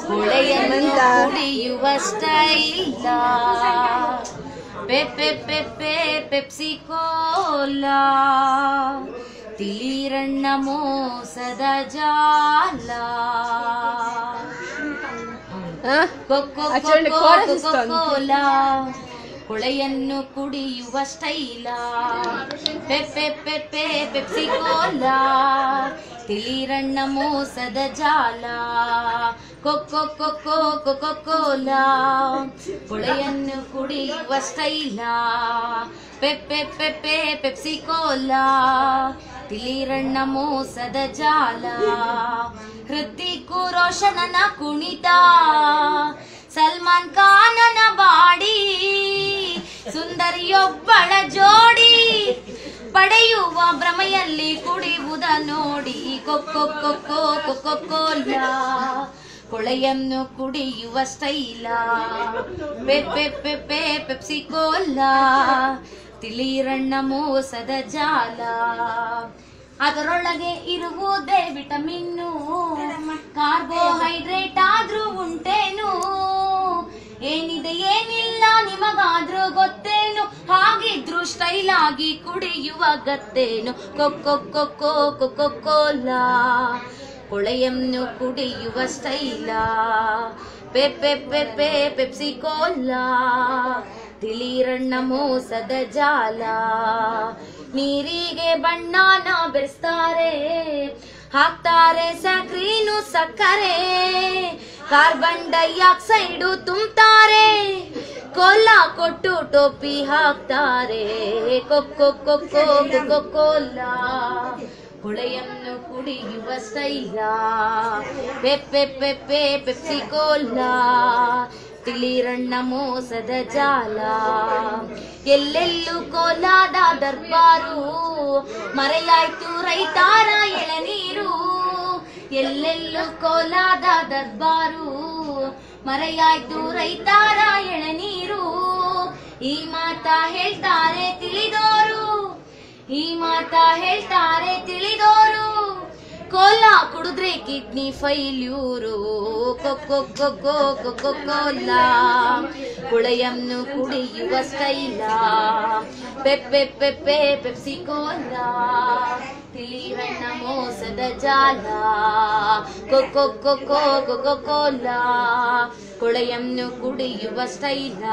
ಹೊಳೆಯನ್ನು ಕುಡಿಯುವ ಸ್ಟೈಲ Pepsi Cola ತಿಳಿರಣ್ಣ ಮೋಸದ ಜಾಲ ಕೋಲಾ ಹೊಳೆಯನ್ನು ಕುಡಿಯುವ ಸ್ಟೈಲ ಪೆಪ್ಸಿ ಕೋಲಾ ತಿಳಿರಣ್ಣ ಮೋಸದ ಜಾಲ ಕೋಲಾ ಹೊಳೆಯನ್ನು ಕುಡಿಯುವ ಸ್ಟೈಲ ಪೆಪ್ಸಿ ಕೋಲಾ ತಿಳಿರಣ್ಣ ಮೋಸದ ಜಾಲ ಹೃತಿಕ್ ರೋಷನನ ಕುಣಿತ ಸಲ್ಮಾನ್ ಖಾನನ ಬಾಡಿ ಸುಂದರಿಯೊಬ್ಬಳ ಜೋಡಿ ಪಡೆಯುವ ಭ್ರಮೆಯಲ್ಲಿ ಕುಡಿಯುವುದ ನೋಡಿ ಕೋಲಾ ಹೊಳೆಯನ್ನು ಕುಡಿಯುವ ಸ್ಟೈಲ ಪೆಪ್ಸಿ ಕೋಲಾ ತಿಳಿರಣ್ಣ ಮೋಸದ ಜಾಲ ಅದರೊಳಗೆ ಇರುವುದೇ ವಿಟಮಿನ್ನು ಕಾರ್ಬೋಹೈಡ್ರೇಟ್ ಆದ್ರೂ ಉಂಟೇನು ಏನಿದೆ ಏನಿಲ್ಲ ನಿಮಗಾದ್ರೂ ಗೊತ್ತೇನು ಹಾಗಿದ್ರು ಸ್ಟೈಲ್ ಆಗಿ ಕುಡಿಯುವ ಗತ್ತೇನು ಕೋಲಾ ಹೊಳೆಯನ್ನು ಕುಡಿಯುವ ಸ್ಟೈಲ ಪೆಪ್ಸಿ ಕೋಲಾ ತಿಳಿರಣ್ಣ ಮೋಸದ ಜಾಲ ನೀರಿಗೆ ಬಣ್ಣನ ಬೆರೆಸ್ತಾರೆ ಹಾಕ್ತಾರೆ ಸಕ್ರೀನು ಸಕ್ಕರೆ ಕಾರ್ಬನ್ ಡೈಆಕ್ಸೈಡು ತುಂಬ್ತಾರೆ ಕೋಲಾ ಕೊಟ್ಟು ಟೋಪಿ ಹಾಕ್ತಾರೆ ಕೋಲಾ ಹೊಳೆಯನ್ನು ಕುಡಿಯುವ ಸ್ಟೈಲ ಪೆಪ್ಸಿ ಕೋಲಾ ತಿಳಿರಣ್ಣ ಮೋಸದ ಜಾಲ ಎಲ್ಲೆಲ್ಲೂ ಕೋಲಾದ ದರ್ಬಾರು ಮರೆಯಾಯ್ತು ರೈತಾರ ಎಳನೀರು ಎಲ್ಲೆಲ್ಲೂ ಕೋಲಾದ ದರ್ಬಾರು ಮರೆಯಾಯ್ತು ರೈತಾರ ಎಳನೀರು ಈ ಮಾತಾ ಹೇಳ್ತಾರೆ ತಿಳಿದೋರು ಕೋಲಾ ಕುಡಿದ್ರೆ ಕಿಡ್ನಿ ಫೈಲ್ಯೂರು ಕೋಲಾ ಹೊಳೆಯನ್ನು ಕುಡಿಯುವ ಸ್ಟೈಲ ಪೆಪ್ಸಿ ಕೋಲಾ ತಿಳಿರಣ್ಣ ಮೋಸದ ಜಾಲ ಕೋಲಾ ಹೊಳೆಯನ್ನು ಕುಡಿಯುವ ಸ್ಟೈಲ